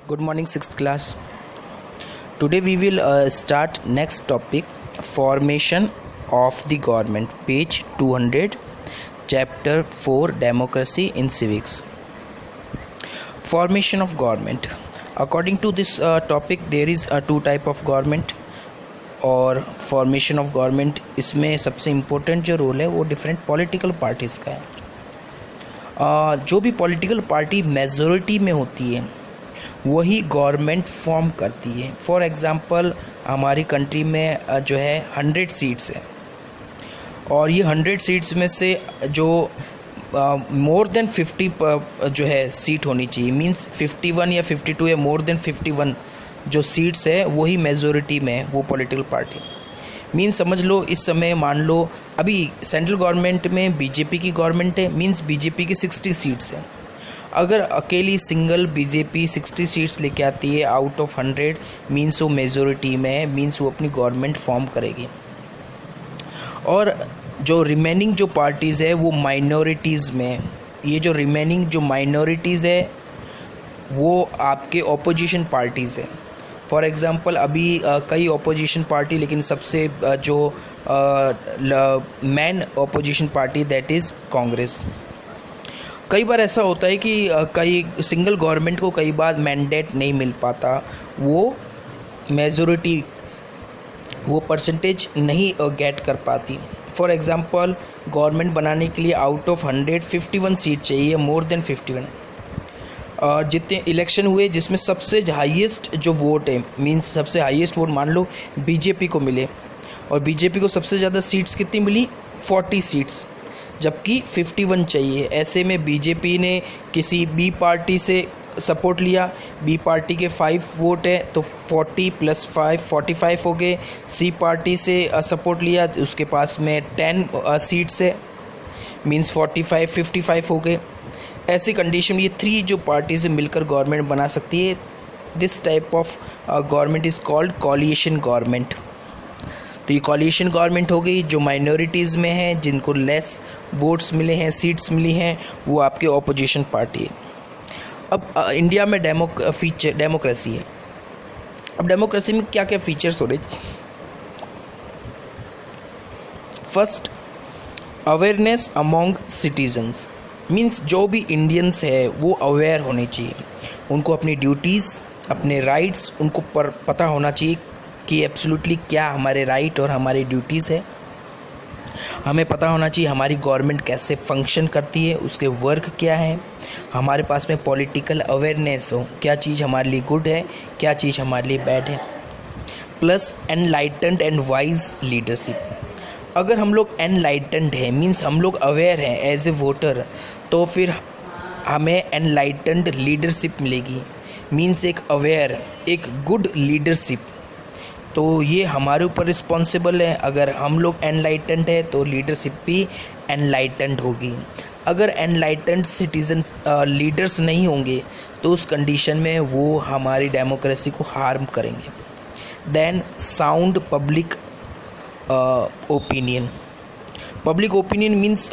Good morning, 6th class. Today we will start next topic, formation of the government, page 200, chapter 4, democracy in civics. Formation of government. According to this topic, there is two type of government और formation of government. इसमें सबसे important जो role है वो different political parties का है. जो भी पॉलिटिकल पार्टी मेजॉरिटी में होती है वही गवर्नमेंट फॉर्म करती है. फॉर एग्ज़ाम्पल हमारी कंट्री में जो है 100 सीट्स है और ये 100 सीट्स में से जो मोर देन 50 जो है सीट होनी चाहिए, मींस 51 या 52 या मोर देन 51 जो सीट्स है वही मेजॉरिटी में है वो पॉलिटिकल पार्टी. मीन्स समझ लो इस समय मान लो अभी सेंट्रल गवर्नमेंट में बीजेपी की गवर्नमेंट है, मींस बीजेपी की 60 सीट्स हैं. अगर अकेली सिंगल बीजेपी 60 सीट्स लेके आती है आउट ऑफ 100, मीन्स वो मेजॉरिटी में है, मीन्स वो अपनी गवर्नमेंट फॉर्म करेगी. और जो रिमेनिंग जो पार्टीज़ है वो माइनॉरिटीज़ में. ये जो रिमेनिंग जो माइनॉरिटीज़ है वो आपके ऑपोजिशन पार्टीज़ है. फॉर एग्ज़ाम्पल अभी कई ऑपोजिशन पार्टी, लेकिन सबसे जो main opposition party that is Congress. कई बार ऐसा होता है कि कई सिंगल गवर्नमेंट को कई बार मैंडेट नहीं मिल पाता, वो मेजॉरिटी वो परसेंटेज नहीं गेट कर पाती. फॉर एग्ज़ाम्पल गवर्नमेंट बनाने के लिए आउट ऑफ 100 51 सीट चाहिए, मोर देन 51. जितने इलेक्शन हुए जिसमें सबसे हाईएस्ट जो वोट है, मींस सबसे हाईएस्ट वोट मान लो बीजेपी को मिले और बीजेपी को सबसे ज़्यादा सीट्स कितनी मिली, 40 सीट्स, जबकि 51 चाहिए. ऐसे में बीजेपी ने किसी बी पार्टी से सपोर्ट लिया, बी पार्टी के 5 वोट है तो 40 + 5 45 हो गए. सी पार्टी से सपोर्ट लिया, उसके पास में 10 सीट्स है, मींस 45 55 हो गए. ऐसी कंडीशन में ये 3 जो पार्टीज मिलकर गवर्नमेंट बना सकती है. This type of government is called coalition government. तो ये कोलिशन गवर्नमेंट हो गई. जो माइनॉरिटीज़ में हैं, जिनको लेस वोट्स मिले हैं, सीट्स मिली हैं, वो आपके ऑपोजिशन पार्टी है. अब इंडिया में डेमोक्रेसी है. अब डेमोक्रेसी में क्या क्या फीचर्स हो रहे हैं. First, awareness among citizens. Means जो भी इंडियंस है वो अवेयर होने चाहिए, उनको अपनी ड्यूटीज़ अपने राइट्स उनको पता होना चाहिए कि एब्सोल्युटली क्या हमारे राइट और हमारी ड्यूटीज़ है. हमें पता होना चाहिए हमारी गवर्नमेंट कैसे फंक्शन करती है, उसके वर्क क्या है. हमारे पास में पॉलिटिकल अवेयरनेस हो, क्या चीज़ हमारे लिए गुड है, क्या चीज़ हमारे लिए बैड है. Plus enlightened and wise leadership. अगर हम लोग एनलाइटेंड हैं, मीन्स हम लोग अवेयर हैं एज ए वोटर, तो फिर हमें एनलाइटेंड लीडरशिप मिलेगी, मीन्स एक अवेयर एक गुड लीडरशिप. तो ये हमारे ऊपर रिस्पॉन्सिबल है. अगर हम लोग एनलाइटेंड है तो लीडरशिप भी एनलाइटेंड होगी. अगर एनलाइटेंड सिटीजन्स लीडर्स नहीं होंगे तो उस कंडीशन में वो हमारी डेमोक्रेसी को हार्म करेंगे. Then sound public opinion. Public opinion means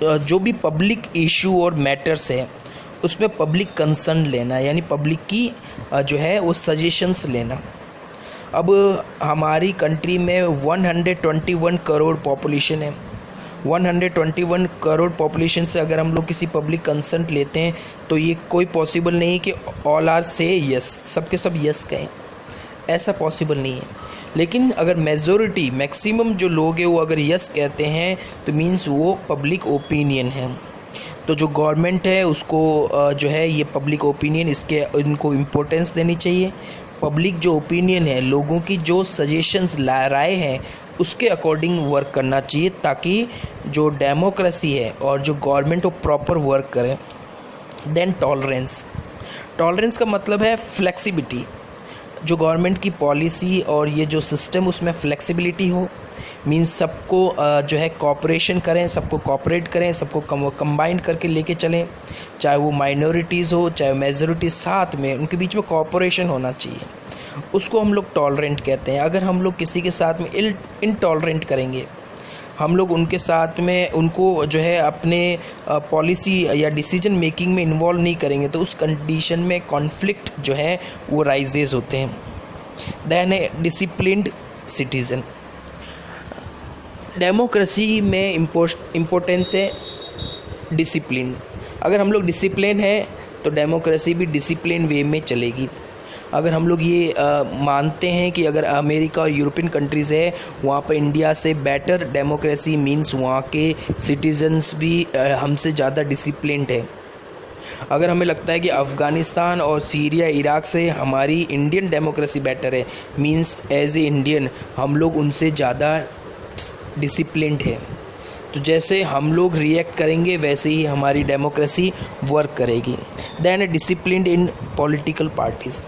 जो भी पब्लिक इशू और मैटर्स है उसमें पब्लिक कंसर्न लेना, यानी पब्लिक की जो है वो सजेशंस लेना. अब हमारी कंट्री में 121 करोड़ पॉपुलेशन है. 121 करोड़ पॉपुलेशन से अगर हम लोग किसी पब्लिक कंसर्न लेते हैं तो ये कोई पॉसिबल नहीं है कि ऑल आर से यस, सब के सब यस कहें, ऐसा पॉसिबल नहीं है. लेकिन अगर मेजॉरिटी मैक्सिमम जो लोग हैं वो अगर यस कहते हैं तो मीन्स वो पब्लिक ओपिनियन है. तो जो गवर्नमेंट है उसको जो है ये पब्लिक ओपिनियन इसके इनको इम्पोर्टेंस देनी चाहिए. पब्लिक जो ओपिनियन है, लोगों की जो सजेशंस राय हैं उसके अकॉर्डिंग वर्क करना चाहिए, ताकि जो डेमोक्रेसी है और जो गवर्नमेंट वो प्रॉपर वर्क करे. Then tolerance. टॉलरेंस का मतलब है फ्लेक्सिबिलिटी. जो गवर्नमेंट की पॉलिसी और ये जो सिस्टम उसमें फ्लेक्सिबिलिटी हो, मीन्स सबको जो है कॉपरेशन करें, सबको कॉपरेट करें, सबको कंबाइन करके लेके चलें, चाहे वो माइनॉरिटीज़ हो चाहे मेजॉरिटीज़, साथ में उनके बीच में कॉपरेशन होना चाहिए. उसको हम लोग टॉलरेंट कहते हैं. अगर हम लोग किसी के साथ में इनटॉलरेंट करेंगे, हम लोग उनके साथ में उनको जो है अपने पॉलिसी या डिसीजन मेकिंग में इन्वॉल्व नहीं करेंगे तो उस कंडीशन में कॉन्फ्लिक्ट जो है वो राइजेस होते हैं। देन है डिसिप्लिन्ड सिटीज़न। डेमोक्रेसी में इम्पोर्टेंस है डिसिप्लिन। अगर हम लोग डिसिप्लिन है तो डेमोक्रेसी भी डिसिप्लिन वे में चलेगी। अगर हम लोग ये मानते हैं कि अगर अमेरिका और यूरोपियन कंट्रीज़ है वहाँ पर इंडिया से बेटर डेमोक्रेसी मींस वहाँ के सिटीजन्स भी हमसे ज़्यादा डिसिप्लिन्ड है। अगर हमें लगता है कि अफ़गानिस्तान और सीरिया इराक़ से हमारी इंडियन डेमोक्रेसी बेटर है मींस एज ए इंडियन हम लोग उनसे ज़्यादा डिसिप्लिन्ड है। तो जैसे हम लोग रिएक्ट करेंगे वैसे ही हमारी डेमोक्रेसी वर्क करेगी। Then disciplined in political parties.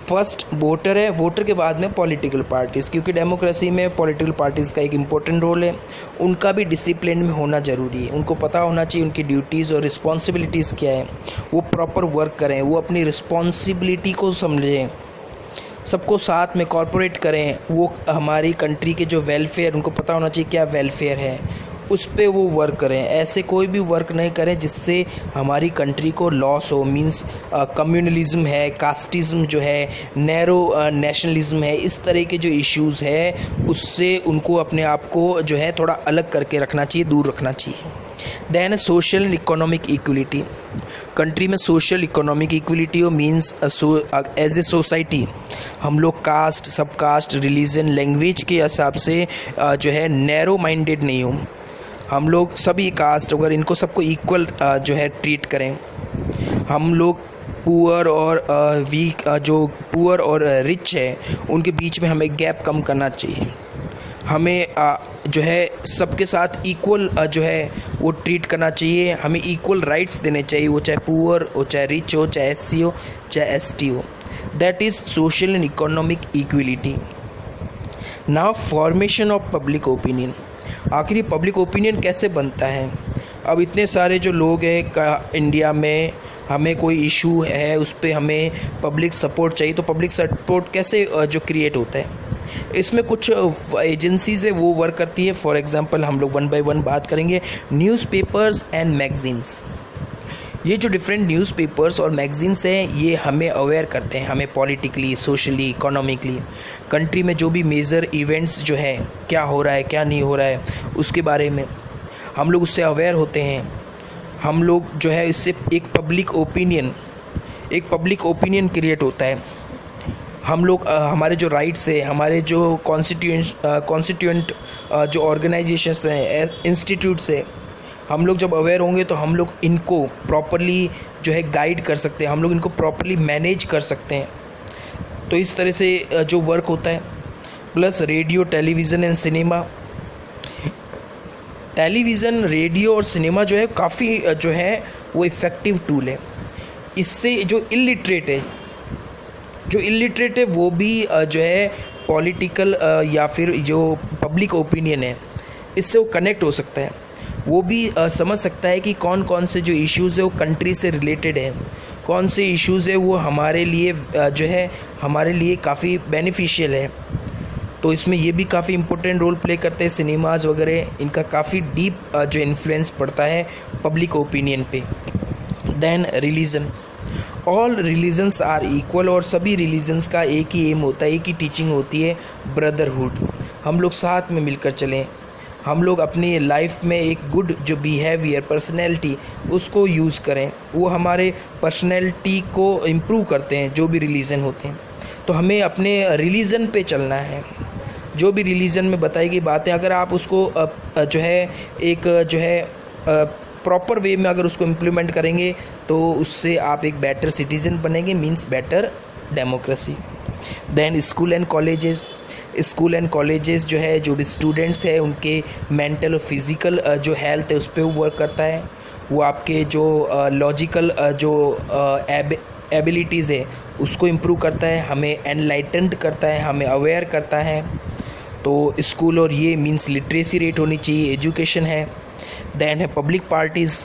First voter है, वोटर के बाद में पॉलिटिकल पार्टीज़, क्योंकि डेमोक्रेसी में पॉलिटिकल पार्टीज़ का एक इम्पोर्टेंट रोल है। उनका भी डिसिप्लिन में होना ज़रूरी है। उनको पता होना चाहिए उनकी ड्यूटीज़ और रिस्पॉन्सिबिलिटीज़ क्या है, वो प्रॉपर वर्क करें, वो अपनी रिस्पॉन्सिबिलिटी को समझें, सबको साथ में कॉर्पोरेट करें। वो हमारी कंट्री के जो वेलफेयर, उनको पता होना चाहिए क्या वेलफेयर है, उस पे वो वर्क करें। ऐसे कोई भी वर्क नहीं करें जिससे हमारी कंट्री को लॉस हो मींस कम्युनलिज्म है, कास्टिज़म जो है, नैरो नेशनलिज्म है, इस तरह के जो इश्यूज़ है उससे उनको अपने आप को जो है थोड़ा अलग करके रखना चाहिए, दूर रखना चाहिए। Then social and economic equality. Country में सोशल इकोनॉमिक इक्वलिटी हो मींस एज ए सोसाइटी हम लोग कास्ट, सब कास्ट, रिलीजन, लैंग्वेज के हिसाब से जो है नैरो माइंडेड नहीं हो। हम लोग सभी कास्ट अगर इनको सबको इक्वल जो है ट्रीट करें। हम लोग पुअर और वीक, जो पुअर और रिच है उनके बीच में हमें गैप कम करना चाहिए। हमें जो है सबके साथ इक्वल जो है वो ट्रीट करना चाहिए। हमें इक्वल राइट्स देने चाहिए, वो चाहे पुअर हो, चाहे रिच हो, चाहे SC हो, चाहे ST हो। That is social and economic equality. Now formation of public opinion. आखिर पब्लिक ओपिनियन कैसे बनता है? अब इतने सारे जो लोग हैं इंडिया में, हमें कोई इशू है उस पर हमें पब्लिक सपोर्ट चाहिए, तो पब्लिक सपोर्ट कैसे जो क्रिएट होता है? इसमें कुछ एजेंसीज़ है वो वर्क करती है। फॉर एग्जांपल हम लोग वन बाय वन बात करेंगे। Newspapers and magazines. ये जो डिफरेंट न्यूज़पेपर्स और मैगजीन्स हैं ये हमें अवेयर करते हैं, हमें पॉलिटिकली, सोशली, इकोनॉमिकली, कंट्री में जो भी मेजर इवेंट्स जो है, क्या हो रहा है क्या नहीं हो रहा है उसके बारे में हम लोग उससे अवेयर होते हैं। हम लोग जो है इससे एक पब्लिक ओपिनियन क्रिएट होता है। हम लोग हमारे जो राइट्स है, हमारे जो कॉन्स्टिट्यूएंट जो ऑर्गेनाइजेशंस हैं, इंस्टीट्यूट्स है, हम लोग जब अवेयर होंगे तो हम लोग इनको प्रॉपरली जो है गाइड कर सकते हैं, हम लोग इनको प्रॉपरली मैनेज कर सकते हैं। तो इस तरह से जो वर्क होता है। Plus radio, television and cinema. Television, radio और सिनेमा जो है काफ़ी जो है वो इफ़ेक्टिव टूल है। इससे जो इलिटरेट है वो भी जो है पॉलिटिकल या फिर जो पब्लिक ओपिनियन है इससे वो कनेक्ट हो सकता है। वो भी समझ सकता है कि कौन कौन से जो इश्यूज़ है वो कंट्री से रिलेटेड है, कौन से इश्यूज़ है वो हमारे लिए जो है हमारे लिए काफ़ी बेनिफिशियल है। तो इसमें ये भी काफ़ी इम्पोर्टेंट रोल प्ले करते हैं। सिनेमाज़ वगैरह, इनका काफ़ी डीप जो इन्फ्लुएंस पड़ता है पब्लिक ओपिनियन पे। Then religion. All religions are equal. और सभी रिलीजन्स का एक ही एम होता है, एक ही टीचिंग होती है, ब्रदरहुड। हम लोग साथ में मिलकर चलें। हम लोग अपनी लाइफ में एक गुड जो बिहेवियर, पर्सनैलिटी, उसको यूज़ करें। वो हमारे पर्सनैलिटी को इम्प्रूव करते हैं जो भी रिलीजन होते हैं। तो हमें अपने रिलीजन पे चलना है। जो भी रिलीजन में बताई गई बातें अगर आप उसको जो है एक जो है प्रॉपर वे में अगर उसको इम्प्लीमेंट करेंगे तो उससे आप एक बेटर सिटीज़न बनेंगे, means better democracy. Then school and colleges जो है, जो भी स्टूडेंट्स हैं उनके मेंटल और फिज़िकल जो हेल्थ है उस पर वर्क करता है। वो आपके जो लॉजिकल जो एबिलिटीज़ है उसको इम्प्रूव करता है, हमें एनलाइटेंड करता है, हमें अवेयर करता है। तो स्कूल और ये मींस लिटरेसी रेट होनी चाहिए, एजुकेशन है। देन है पब्लिक पार्टीज़।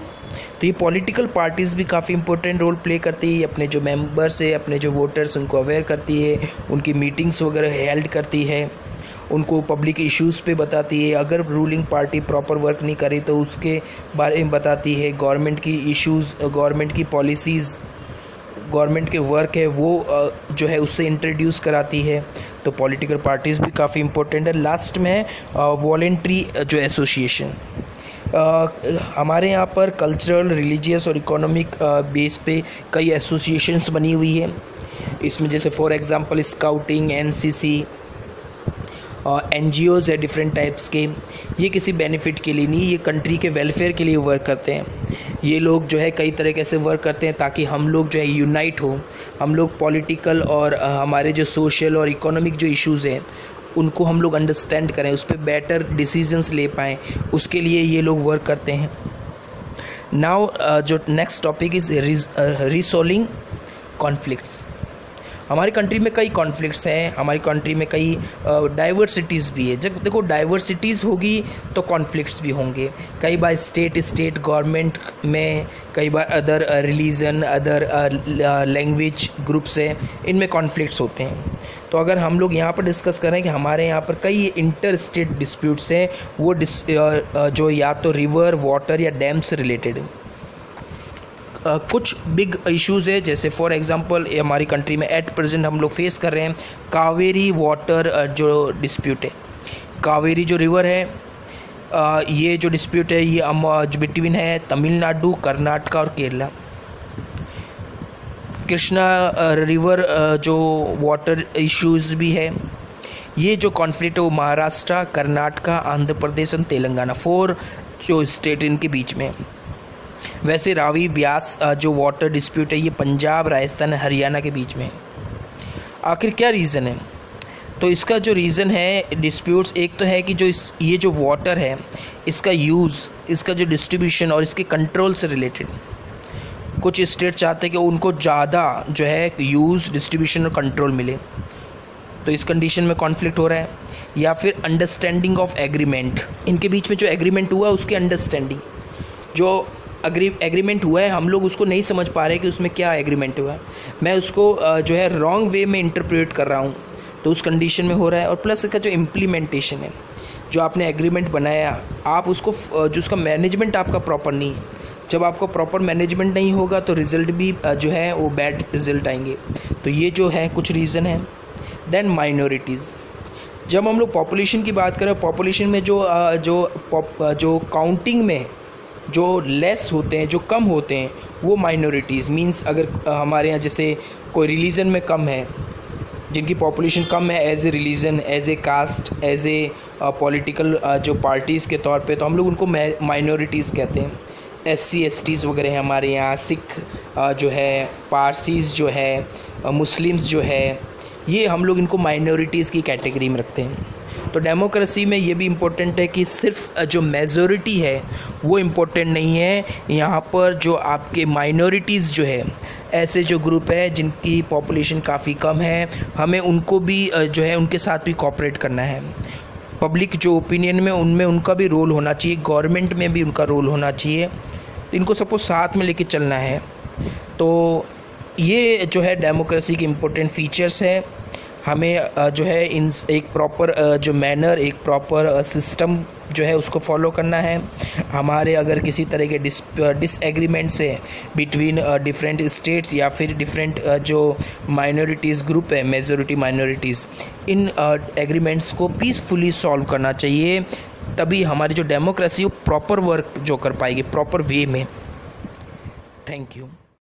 तो ये पॉलिटिकल पार्टीज़ भी काफ़ी इंपॉर्टेंट रोल प्ले करती है। अपने जो मेंबर्स है, अपने जो वोटर्स, उनको अवेयर करती है, उनकी मीटिंग्स वगैरह हेल्ड करती है। उनको पब्लिक इश्यूज़ पे बताती है, अगर रूलिंग पार्टी प्रॉपर वर्क नहीं करे तो उसके बारे में बताती है, गवर्नमेंट की इश्यूज़, गवर्नमेंट की पॉलिसीज़, गवर्नमेंट के वर्क है वो जो है उससे इंट्रोड्यूस कराती है। तो पॉलिटिकल पार्टीज़ भी काफ़ी इम्पोर्टेंट है। लास्ट में है वॉलेंट्री जो एसोसिएशन। हमारे यहाँ पर कल्चरल, रिलीजियस और इकोनॉमिक बेस पे कई एसोसिएशंस बनी हुई है। इसमें जैसे for example scouting, NCC, NGOs है डिफरेंट टाइप्स के। ये किसी बेनिफिट के लिए नहीं, ये कंट्री के वेलफेयर के लिए वर्क करते हैं। ये लोग जो है कई तरीके से वर्क करते हैं ताकि हम लोग जो है यूनाइट हो, हम लोग पॉलिटिकल और हमारे जो सोशल और इकोनॉमिक जो इश्यूज़ हैं उनको हम लोग अंडरस्टैंड करें, उस पर बेटर डिसीजंस ले पाएँ, उसके लिए ये लोग वर्क करते हैं। नाउ जो next topic is resolving conflicts. हमारी कंट्री में कई कॉन्फ्लिक्ट्स हैं, हमारी कंट्री में कई डाइवर्सिटीज़ भी है। जब देखो डाइवर्सिटीज़ होगी तो कॉन्फ्लिक्ट्स भी होंगे, कई बार स्टेट गवर्नमेंट में, कई बार other religion, other language groups है, इनमें कॉन्फ्लिक्ट्स होते हैं। तो अगर हम लोग यहाँ पर डिस्कस करें कि हमारे यहाँ पर कई इंटर स्टेट डिस्प्यूट्स हैं, वो जो या तो रिवर, वाटर या डैम से रिलेटेड है। कुछ बिग इश्यूज़ है, जैसे फॉर एग्जांपल हमारी कंट्री में एट प्रेजेंट हम लोग फेस कर रहे हैं कावेरी वाटर जो डिस्प्यूट है। कावेरी जो रिवर है, ये जो डिस्प्यूट है ये जो बिटवीन है तमिलनाडु, कर्नाटक और केरला। कृष्णा रिवर जो वाटर इश्यूज़ भी है, ये जो कॉन्फ्लिक्ट है वो महाराष्ट्र, कर्नाटक, आंध्र प्रदेश और तेलंगाना, 4 जो स्टेट इनके बीच में। वैसे रावी ब्यास जो वाटर डिस्प्यूट है ये पंजाब, राजस्थान, हरियाणा के बीच में। आखिर क्या रीज़न है? तो इसका जो रीज़न है डिस्प्यूट्स, एक तो है कि जो ये जो वाटर है इसका यूज़, इसका जो डिस्ट्रीब्यूशन और इसके कंट्रोल से रिलेटेड। कुछ स्टेट चाहते हैं कि उनको ज़्यादा जो है यूज़, डिस्ट्रीब्यूशन और कंट्रोल मिले, तो इस कंडीशन में कॉन्फ्लिक्ट हो रहा है। या फिर अंडरस्टैंडिंग ऑफ एग्रीमेंट, इनके बीच में जो एग्रीमेंट हुआ उसकी अंडरस्टैंडिंग, जो एग्रीमेंट हुआ है हम लोग उसको नहीं समझ पा रहे कि उसमें क्या एग्रीमेंट हुआ है, मैं उसको जो है रॉन्ग वे में इंटरप्रेट कर रहा हूँ, तो उस कंडीशन में हो रहा है। और प्लस इसका जो इम्प्लीमेंटेशन है, जो आपने एग्रीमेंट बनाया, आप उसको जो उसका मैनेजमेंट आपका प्रॉपर नहीं है। जब आपका प्रॉपर मैनेजमेंट नहीं होगा तो रिज़ल्ट भी जो है वो बैड रिज़ल्ट आएंगे। तो ये जो है कुछ रीज़न है। देन माइनॉरिटीज़, जब हम लोग पॉपुलेशन की बात करें, पॉपुलेशन में जो काउंटिंग में जो लेस होते हैं, जो कम होते हैं, वो माइनॉरिटीज़ मींस अगर हमारे यहाँ जैसे कोई रिलीजन में कम है, जिनकी पॉपुलेशन कम है as a religion, as a caste, as a political जो पार्टीज़ के तौर पे, तो हम लोग उनको माइनॉरिटीज़ कहते हैं। SC STs वगैरह हैं हमारे यहाँ, सिख जो है, पारसीज़ जो है, मुस्लिम्स जो है, ये हम लोग इनको माइनॉरिटीज़ की कैटेगरी में रखते हैं। तो डेमोक्रेसी में ये भी इम्पोर्टेंट है कि सिर्फ जो मेजॉरिटी है वो इम्पोर्टेंट नहीं है, यहाँ पर जो आपके माइनॉरिटीज़ जो है, ऐसे जो ग्रुप है जिनकी पॉपुलेशन काफ़ी कम है, हमें उनको भी जो है उनके साथ भी कोऑपरेट करना है। पब्लिक जो ओपिनियन में उनमें उनका भी रोल होना चाहिए, गवर्नमेंट में भी उनका रोल होना चाहिए, तो इनको सबको साथ में लेके चलना है। तो ये जो है डेमोक्रेसी के इम्पोर्टेंट फीचर्स है। हमें जो है इन एक प्रॉपर जो मैनर, एक प्रॉपर सिस्टम जो है उसको फॉलो करना है। हमारे अगर किसी तरह के डिसएग्रीमेंट्स है बिटवीन डिफरेंट स्टेट्स या फिर डिफरेंट जो माइनॉरिटीज़ ग्रुप है, मेजॉरिटी माइनॉरिटीज़, इन एग्रीमेंट्स को पीसफुली सॉल्व करना चाहिए, तभी हमारी जो डेमोक्रेसी वो प्रॉपर वर्क जो कर पाएगी, प्रॉपर वे में। Thank you.